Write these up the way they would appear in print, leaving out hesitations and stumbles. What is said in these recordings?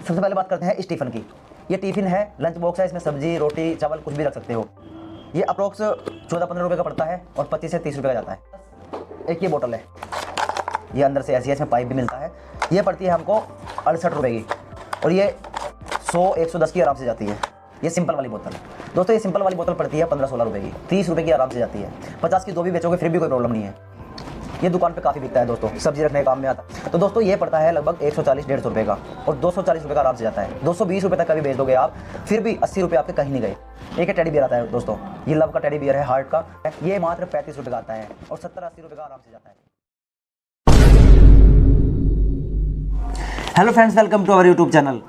सबसे पहले बात करते हैं इस टिफ़िन की। ये टिफ़िन है, लंच बॉक्स है, इसमें सब्जी, रोटी, चावल कुछ भी रख सकते हो। ये अप्रोक्स 14-15 रुपये का पड़ता है और 25 से 30 रुपये का जाता है। एक ये बोतल है, ये अंदर से ऐसी है, इसमें पाइप भी मिलता है। ये पड़ती है हमको 68 रुपये की और ये 100-110 की आराम से जाती है। ये सिंपल वाली बोतल है दोस्तों, ये सिंपल वाली बोतल पड़ती है 15-16 रुपये की, 30 रुपये की आराम से जाती है। 50 की 2 भी बेचोगे फिर भी कोई प्रॉब्लम नहीं है। ये दुकान पे काफ़ी बिकता है दोस्तों, सब्जी रखने के काम में आता है। तो दोस्तों ये पड़ता है लगभग 140-150 रुपये का और 240 रुपये का आराम से जाता है। 220 रुपये तक का भी बेच दोगे आप, फिर भी 80 रुपये आपके कहीं नहीं गए। एक टेडी बियर आता है दोस्तों, ये लव का टेडी बियर है, हार्ट का, ये मात्र 35 रुपये का आता है और 70-80 रुपये का आराम से जाता है। Hello friends, welcome to our YouTube channel.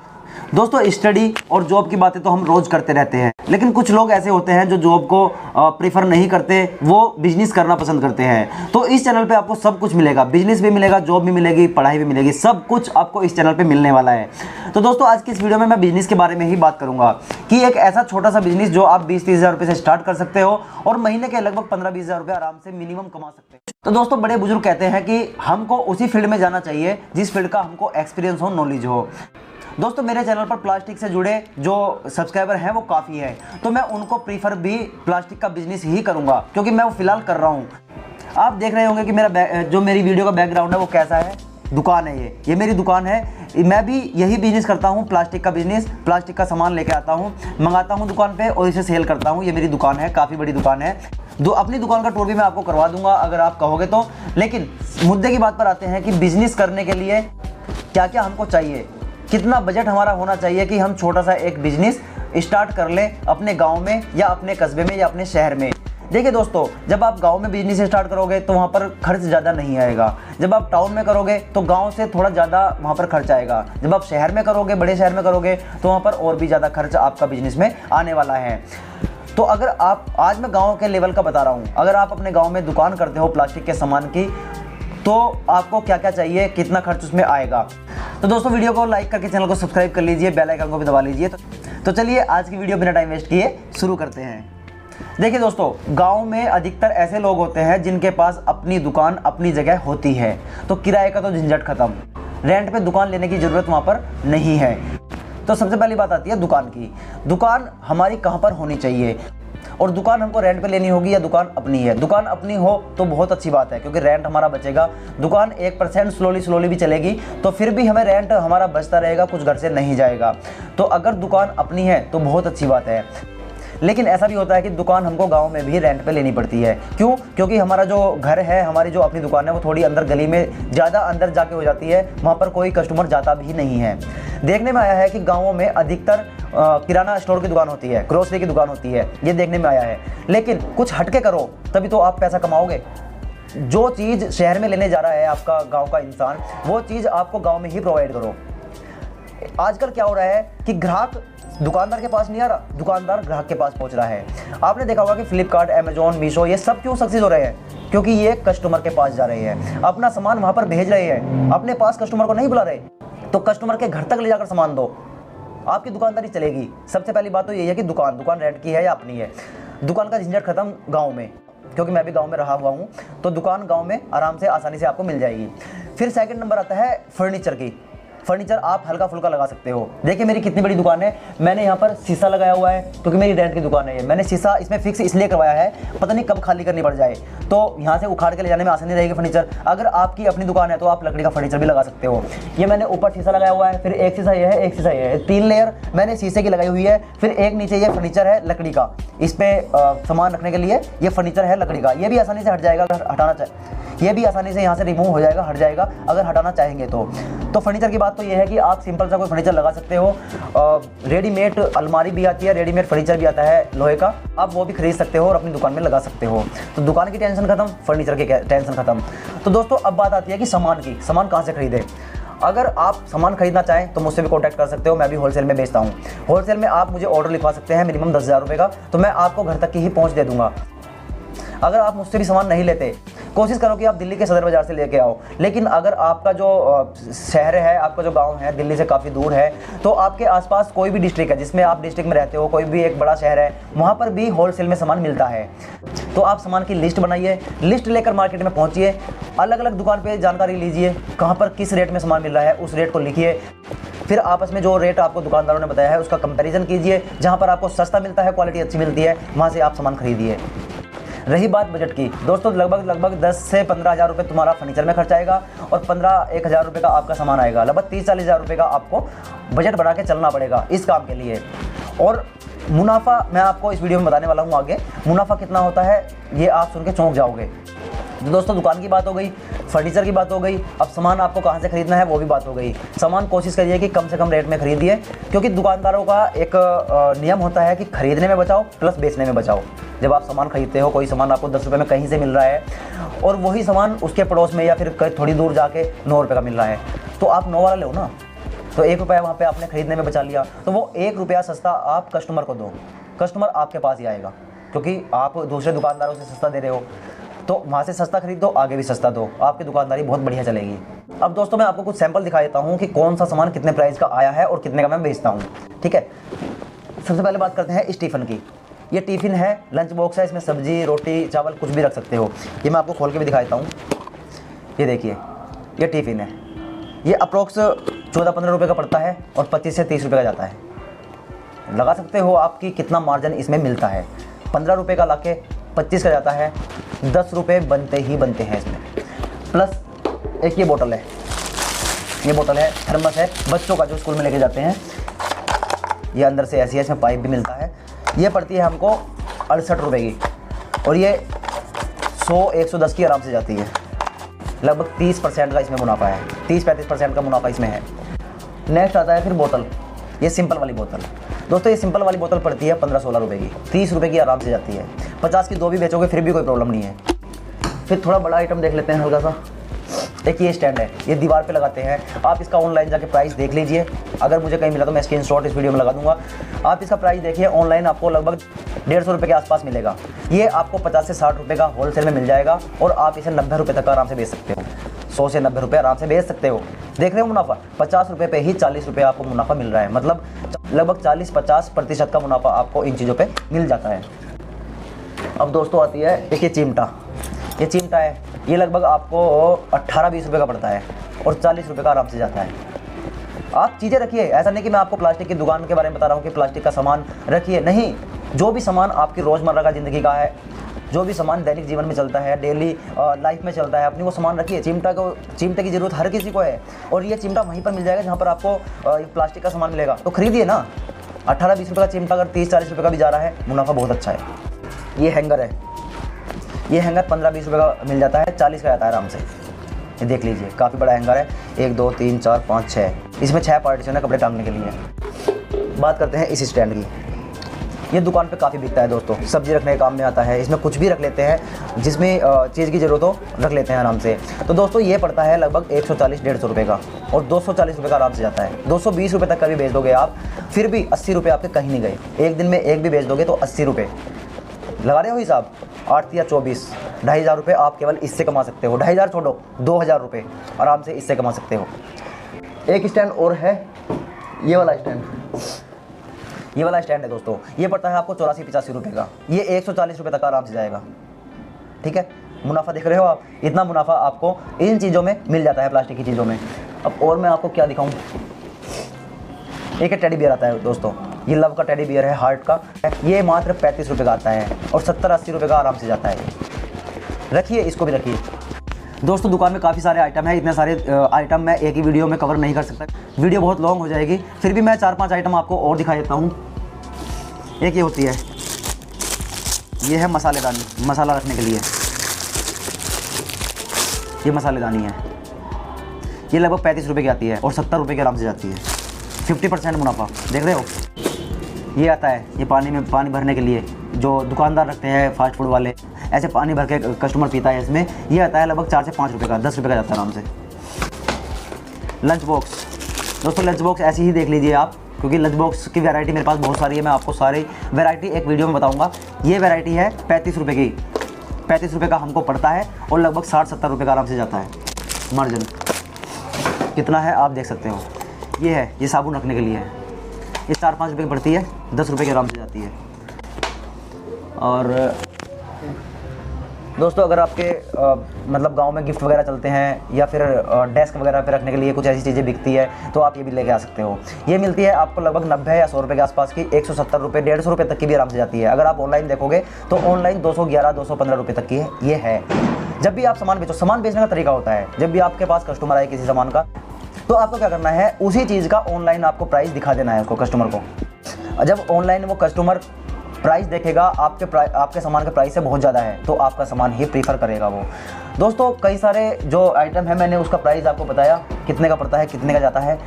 दोस्तों स्टडी और जॉब की बातें तो हम रोज करते रहते हैं, लेकिन कुछ लोग ऐसे होते हैं जो जॉब को प्रीफर नहीं करते, वो बिजनेस करना पसंद करते हैं। तो इस चैनल पे आपको सब कुछ मिलेगा, बिजनेस भी मिलेगा, जॉब भी मिलेगी, पढ़ाई भी मिलेगी, सब कुछ आपको इस चैनल पे मिलने वाला है। तो दोस्तों आज की इस वीडियो में मैं बिजनेस के बारे में ही बात करूंगा कि एक ऐसा छोटा सा बिजनेस जो आप 20-30 हज़ार रुपये से स्टार्ट कर सकते हो और महीने के लगभग 15-20 हज़ार रुपये आराम से मिनिमम कमा सकते हैं। तो दोस्तों बड़े बुजुर्ग कहते हैं कि हमको उसी फील्ड में जाना चाहिए जिस फील्ड का हमको एक्सपीरियंस हो, नॉलेज हो। दोस्तों मेरे चैनल पर प्लास्टिक से जुड़े जो सब्सक्राइबर हैं वो काफ़ी है, तो मैं उनको प्रीफर भी प्लास्टिक का बिजनेस ही करूंगा क्योंकि मैं वो फिलहाल कर रहा हूँ। आप देख रहे होंगे कि मेरी वीडियो का बैकग्राउंड है वो कैसा है। दुकान है, ये मेरी दुकान है। मैं भी यही बिजनेस करता हूँ, प्लास्टिक का बिजनेस। प्लास्टिक का सामान लेके आता हूँ, मंगाता हूँ दुकान पे और इसे सेल करता हूँ। ये मेरी दुकान है, काफ़ी बड़ी दुकान है। अपनी दुकान का टूर भी मैं आपको करवा दूंगा अगर आप कहोगे तो। लेकिन मुद्दे की बात पर आते हैं कि बिजनेस करने के लिए क्या क्या हमको चाहिए, कितना बजट हमारा होना चाहिए कि हम छोटा सा एक बिजनेस स्टार्ट कर लें अपने गांव में या अपने कस्बे में या अपने शहर में। देखिए दोस्तों, जब आप गांव में बिजनेस स्टार्ट करोगे तो वहाँ पर खर्च ज़्यादा नहीं आएगा। जब आप टाउन में करोगे तो गांव से थोड़ा ज़्यादा वहाँ पर खर्च आएगा। जब आप शहर में करोगे, बड़े शहर में करोगे, तो वहाँ पर और भी ज़्यादा खर्च आपका बिजनेस में आने वाला है। तो अगर आप, आज मैं गाँव के लेवल का बता रहा हूँ, अगर आप अपने गाँव में दुकान करते हो प्लास्टिक के सामान की, तो आपको क्या क्या चाहिए, कितना खर्च उसमें आएगा। तो दोस्तों वीडियो को लाइक करके चैनल को सब्सक्राइब कर लीजिए, बेल आइकन को भी दबा लीजिए। तो चलिए आज की वीडियो बिना टाइम वेस्ट किए शुरू करते हैं। देखिए दोस्तों, गांव में अधिकतर ऐसे लोग होते हैं जिनके पास अपनी दुकान अपनी जगह होती है, तो किराए का तो झंझट खत्म, रेंट पे दुकान लेने की ज़रूरत वहाँ पर नहीं है। तो सबसे पहली बात आती है दुकान की। दुकान हमारी कहाँ पर होनी चाहिए और दुकान हमको रेंट पे लेनी होगी या दुकान अपनी है। दुकान अपनी हो तो बहुत अच्छी बात है क्योंकि रेंट हमारा बचेगा। दुकान 1% स्लोली भी चलेगी तो फिर भी हमें रेंट हमारा बचता रहेगा, कुछ घर से नहीं जाएगा। तो अगर दुकान अपनी है तो बहुत अच्छी बात है। लेकिन ऐसा भी होता है कि दुकान हमको गांव में भी रेंट पे लेनी पड़ती है। क्यों? क्योंकि हमारा जो घर है, हमारी जो अपनी दुकान है वो थोड़ी अंदर गली में ज़्यादा अंदर जाके हो जाती है, वहाँ पर कोई कस्टमर जाता भी नहीं है। देखने में आया है कि गाँवों में अधिकतर किराना स्टोर की दुकान होती है, ग्रोसरी की दुकान होती है, ये देखने में आया है। लेकिन कुछ हटके करो तभी तो आप पैसा कमाओगे। जो चीज़ शहर में लेने जा रहा है आपका गाँव का इंसान, वो चीज़ आपको गाँव में ही प्रोवाइड करो। आजकल क्या हो रहा है कि ग्राहक दुकानदार के पास नहीं आ रहा, दुकानदार ग्राहक के पास पहुंच रहा है। आपने देखा होगा कि फ्लिपकार्ट, अमेजोन, मीशो, ये सब क्यों सक्सेस हो रहे हैं? क्योंकि ये कस्टमर के पास जा रहे हैं, अपना सामान वहां पर भेज रहे हैं, अपने पास कस्टमर को नहीं बुला रहे। तो कस्टमर के घर तक ले जाकर सामान दो, आपकी दुकानदारी चलेगी। सबसे पहली बात तो यही है कि दुकान रेंट की है या अपनी है। दुकान का झंझट खत्म गाँव में, क्योंकि मैं भी गाँव में रहा हुआ हूँ, तो दुकान गाँव में आराम से आसानी से आपको मिल जाएगी। फिर सेकंड नंबर आता है फर्नीचर की। फर्नीचर आप हल्का फुल्का लगा सकते हो। देखिए मेरी कितनी बड़ी दुकान है, मैंने यहाँ पर शीशा लगाया हुआ है क्योंकि मेरी रेंट की दुकान है ये। मैंने शीशा इसमें फिक्स इसलिए करवाया है, पता नहीं कब खाली करनी पड़ जाए, तो यहाँ से उखाड़ के ले जाने में आसानी रहेगी फर्नीचर। अगर आपकी अपनी दुकान है तो आप लकड़ी का फर्नीचर भी लगा सकते हो। ये मैंने ऊपर शीशा लगाया हुआ है, फिर एक शीशा ये है, एक शीशा ये है, 3 लेयर मैंने शीशे की लगाई हुई है। फिर एक नीचे ये फर्नीचर है लकड़ी का, इस पर सामान रखने के लिए ये फर्नीचर है लकड़ी का। ये भी आसानी से हट जाएगा अगर हटाना चाहे, ये भी आसानी से यहाँ से रिमूव हो जाएगा, हट जाएगा अगर हटाना चाहेंगे तो फर्नीचर की बात तो ये है कि आप सिंपल सा कोई फर्नीचर लगा सकते हो। रेडीमेड अलमारी भी आती है, रेडीमेड फर्नीचर भी आता है लोहे का, आप वो भी खरीद सकते हो और अपनी दुकान में लगा सकते हो। तो दुकान की टेंशन खत्म, फर्नीचर की टेंशन खत्म। तो दोस्तों अब बात आती है कि सामान की, सामान कहाँ से खरीदें। अगर आप सामान खरीदना चाहें तो मुझसे भी कॉन्टैक्ट कर सकते हो, मैं भी होलसेल में बेचता हूँ। होलसेल में आप मुझे ऑर्डर लिखवा सकते हैं मिनिमम 10,000 रुपये का, तो मैं आपको घर तक की ही पहुँच दे दूँगा। अगर आप मुझसे भी सामान नहीं लेते, कोशिश करो कि आप दिल्ली के सदर बाज़ार से लेके आओ। लेकिन अगर आपका जो शहर है, आपका जो गांव है दिल्ली से काफ़ी दूर है, तो आपके आसपास कोई भी डिस्ट्रिक्ट है जिसमें आप डिस्ट्रिक्ट में रहते हो, कोई भी एक बड़ा शहर है, वहाँ पर भी होलसेल में सामान मिलता है। तो आप सामान की लिस्ट बनाइए, लिस्ट लेकर मार्केट में पहुँचिए, अलग अलग दुकान पर जानकारी लीजिए, कहाँ पर किस रेट में सामान मिल रहा है उस रेट को लिखिए। फिर आपस में जो रेट आपको दुकानदारों ने बताया है उसका कंपैरिजन कीजिए, जहाँ पर आपको सस्ता मिलता है, क्वालिटी अच्छी मिलती है, वहाँ से आप सामान खरीदिए। रही बात बजट की दोस्तों, लगभग 10 से 15 हज़ार रुपये तुम्हारा फर्नीचर में खर्च आएगा और 15-1 हज़ार रुपये का आपका सामान आएगा। लगभग 30-40 हज़ार रुपये का आपको बजट बढ़ा के चलना पड़ेगा इस काम के लिए। और मुनाफा मैं आपको इस वीडियो में बताने वाला हूँ आगे, मुनाफा कितना होता है ये आप सुन के चौंक जाओगे। तो दोस्तों दुकान की बात हो गई, फर्नीचर की बात हो गई, अब सामान आपको कहाँ से खरीदना है वो भी बात हो गई। सामान कोशिश करिए कि कम से कम रेट में खरीदिए, क्योंकि दुकानदारों का एक नियम होता है कि खरीदने में बचाओ प्लस बेचने में बचाओ। जब आप सामान खरीदते हो, कोई सामान आपको 10 रुपये में कहीं से मिल रहा है और वही सामान उसके पड़ोस में या फिर थोड़ी दूर जाके 9 रुपये का मिल रहा है, तो आप 9 वाला लो ना। तो 1 रुपया वहाँ पे आपने खरीदने में बचा लिया, तो वो 1 रुपया सस्ता आप कस्टमर को दो, कस्टमर आपके पास ही आएगा, क्योंकि आप दूसरे दुकानदारों से सस्ता दे रहे हो। तो वहाँ से सस्ता खरीद दो, आगे भी सस्ता दो, आपकी दुकानदारी बहुत बढ़िया चलेगी। अब दोस्तों मैं आपको कुछ सैंपल दिखा देता हूँ कि कौन सा सामान कितने प्राइस का आया है और कितने का मैं बेचता हूँ। ठीक है, सबसे पहले बात करते हैं इस टिफ़िन की। ये टिफ़िन है, लंच बॉक्स है, इसमें सब्जी रोटी चावल कुछ भी रख सकते हो। ये मैं आपको खोल के भी दिखा देता हूँ। ये देखिए, ये टिफ़िन है, ये अप्रोक्स 14-15 रुपये का पड़ता है और 25 से 30 रुपये का जाता है। लगा सकते हो आपकी कितना मार्जिन इसमें मिलता है। 15 रुपये का लाके 25 का जाता है, 10 रुपये बनते ही बनते हैं इसमें। प्लस एक ये बोतल है, ये बोतल है, थर्मस है बच्चों का जो स्कूल में लेके जाते हैं। ये अंदर से ऐसी है, इसमें पाइप भी मिलता है। ये पड़ती है हमको 68 रुपये की और ये 100-110 की आराम से जाती है। लगभग 30% का इसमें मुनाफा है, 30-35% का मुनाफा इसमें है। नेक्स्ट आता है फिर बोतल, ये सिंपल वाली बोतल। दोस्तों ये सिंपल वाली बोतल पड़ती है 15-16 रुपये की, 30 रुपये की आराम से जाती है। 50 की 2 भी बेचोगे फिर भी कोई प्रॉब्लम नहीं है। फिर थोड़ा बड़ा आइटम देख लेते हैं हल्का सा। एक ये स्टैंड है, ये दीवार पे लगाते हैं। आप इसका ऑनलाइन जाके प्राइस देख लीजिए, अगर मुझे कहीं मिला तो मैं स्क्रीनशॉट इस वीडियो में लगा दूंगा। आप इसका प्राइस देखिए, ऑनलाइन आपको लगभग 150 रुपये के आसपास मिलेगा। ये आपको 50 से 60 रुपये का होलसेल में मिल जाएगा और आप इसे 90 रुपये तक आराम से बेच सकते हो। 100 से 90 रुपये आराम से बेच सकते हो। देख रहे हो मुनाफा, 50 रुपये पे ही 40 रुपये आपको मुनाफा मिल रहा है। मतलब लगभग 40-50% का मुनाफा आपको इन चीज़ों पे मिल जाता है। अब दोस्तों आती है देखिए चिमटा, ये चिमटा है, ये लगभग आपको 18-20 रुपये का पड़ता है और 40 रुपये का आराम से जाता है। आप चीज़ें रखिए, ऐसा नहीं कि मैं आपको प्लास्टिक की दुकान के बारे में बता रहा हूँ कि प्लास्टिक का सामान रखिए, नहीं। जो भी सामान आपकी रोज़मर्रा का ज़िंदगी का है, जो भी सामान दैनिक जीवन में चलता है, डेली लाइफ में चलता है, अपनी वो सामान रखिए। चिमटे की ज़रूरत हर किसी को है और ये चिमटा वहीं पर मिल जाएगा जहाँ पर आपको प्लास्टिक का सामान मिलेगा, तो खरीदिए ना। 18-20 रुपये का चिमटा अगर 30-40 रुपये का भी जा रहा है, मुनाफा बहुत अच्छा है। ये हैंगर है, ये हैंगर 15-20 रुपये का मिल जाता है, 40 का जाता है आराम से। ये देख लीजिए, काफ़ी बड़ा हैंगर है, 1 2 3 4 5 6, इसमें 6 पार्टीशन है कपड़े टांगने के लिए। बात करते हैं इस स्टैंड की। ये दुकान पे काफ़ी बिकता है दोस्तों, सब्जी रखने के काम में आता है। इसमें कुछ भी रख लेते हैं, जिसमें चीज़ की ज़रूरत हो रख लेते हैं आराम से। तो दोस्तों ये पड़ता है लगभग 140-150 रुपये का और 240 रुपये का आराम से जाता है। 220 रुपये तक का भी बेच दोगे आप, फिर भी 80 रुपये आपके कहीं नहीं गए। एक दिन में एक भी बेच दोगे तो 80 रुपये लगा रहे हो हिसाब, 8 या 24, 2,500 रुपये आप केवल इससे कमा सकते हो। 2,500 छोड़ो, 2,000 रुपये आराम से इससे कमा सकते हो। एक स्टैंड और है, ये वाला स्टैंड, ये वाला स्टैंड है दोस्तों, ये पड़ता है आपको 84-85 रुपये का। ये 140 रुपये तक आराम से जाएगा। ठीक है, मुनाफा देख रहे हो आप, इतना मुनाफा आपको इन चीज़ों में मिल जाता है, प्लास्टिक की चीज़ों में। अब और मैं आपको क्या दिखाऊं, एक टेडी बियर आता है दोस्तों, ये लव का टेडी बियर है, हार्ट का। ये मात्र 35 रुपये का आता है और 70-80 रुपये का आराम से जाता है। रखिए, इसको भी रखिए। दोस्तों दुकान में काफ़ी सारे आइटम हैं, इतने सारे आइटम मैं एक ही वीडियो में कवर नहीं कर सकता, वीडियो बहुत लॉन्ग हो जाएगी। फिर भी मैं 4-5 आइटम आपको और दिखा देता हूँ। एक ये होती है, ये है मसालेदानी, मसाला रखने के लिए। ये मसालेदानी है, ये लगभग 35 रुपये की आती है और 70 रुपये के आराम से जाती है। 50% मुनाफा, देख रहे हो। ये आता है, ये पानी में पानी भरने के लिए, जो दुकानदार रखते हैं फास्ट फूड वाले, ऐसे पानी भर के कस्टमर पीता है इसमें। ये आता है लगभग 4 से 5 रुपये का, 10 रुपये का जाता है आराम से। लंच बॉक्स दोस्तों, लंच बॉक्स ऐसी ही देख लीजिए आप, क्योंकि लंच बॉक्स की वैरायटी मेरे पास बहुत सारी है। मैं आपको सारी वैरायटी एक वीडियो में बताऊंगा। ये वैरायटी है 35 रुपये की, 35 रुपये का हमको पड़ता है और लगभग 60-70 रुपये का आराम से जाता है। मार्जिन कितना है आप देख सकते हो। ये है, ये साबुन रखने के लिए है, ये 4-5 रुपये की पड़ती है, 10 रुपये के आराम से जाती है। और दोस्तों अगर आपके मतलब गांव में गिफ्ट वगैरह चलते हैं या फिर डेस्क वगैरह पे रखने के लिए कुछ ऐसी चीज़ें बिकती है तो आप ये भी लेके आ सकते हो। ये मिलती है आपको लगभग 90 या 100 रुपये के आसपास की, 170 रुपये 150 रुपये तक की भी आराम से जाती है। अगर आप ऑनलाइन देखोगे तो ऑनलाइन 211 215 रुपये तक की है ये है। जब भी आप सामान बेचो, सामान बेचने का तरीका होता है, जब भी आपके पास कस्टमर आए किसी सामान का तो आपको क्या करना है, उसी चीज़ का ऑनलाइन आपको प्राइस दिखा देना है उसको, कस्टमर को। जब ऑनलाइन वो कस्टमर प्राइस देखेगा आपके सामान के प्राइस से बहुत ज़्यादा है तो आपका सामान ही प्रीफर करेगा वो। दोस्तों कई सारे जो आइटम है मैंने उसका प्राइस आपको बताया कितने का पड़ता है, कितने का जाता है।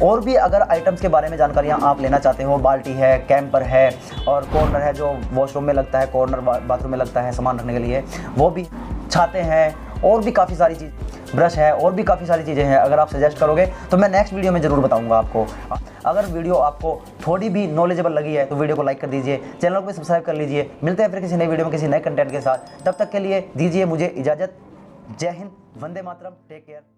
और भी अगर आइटम्स के बारे में जानकारियाँ आप लेना चाहते हो, बाल्टी है, कैंपर है और कॉर्नर है जो वॉशरूम में लगता है, कॉर्नर बाथरूम में लगता है सामान रखने के लिए, वो भी छाते हैं और भी काफ़ी सारी चीज़, ब्रश है और भी काफ़ी सारी चीज़ें हैं। अगर आप सजेस्ट करोगे तो मैं नेक्स्ट वीडियो में ज़रूर बताऊंगा आपको। अगर वीडियो आपको थोड़ी भी नॉलेजेबल लगी है तो वीडियो को लाइक कर दीजिए, चैनल को भी सब्सक्राइब कर लीजिए। मिलते हैं फिर किसी नई वीडियो में किसी नए कंटेंट के साथ, तब तक के लिए दीजिए मुझे इजाज़त। जय हिंद, वंदे मातरम, टेक केयर।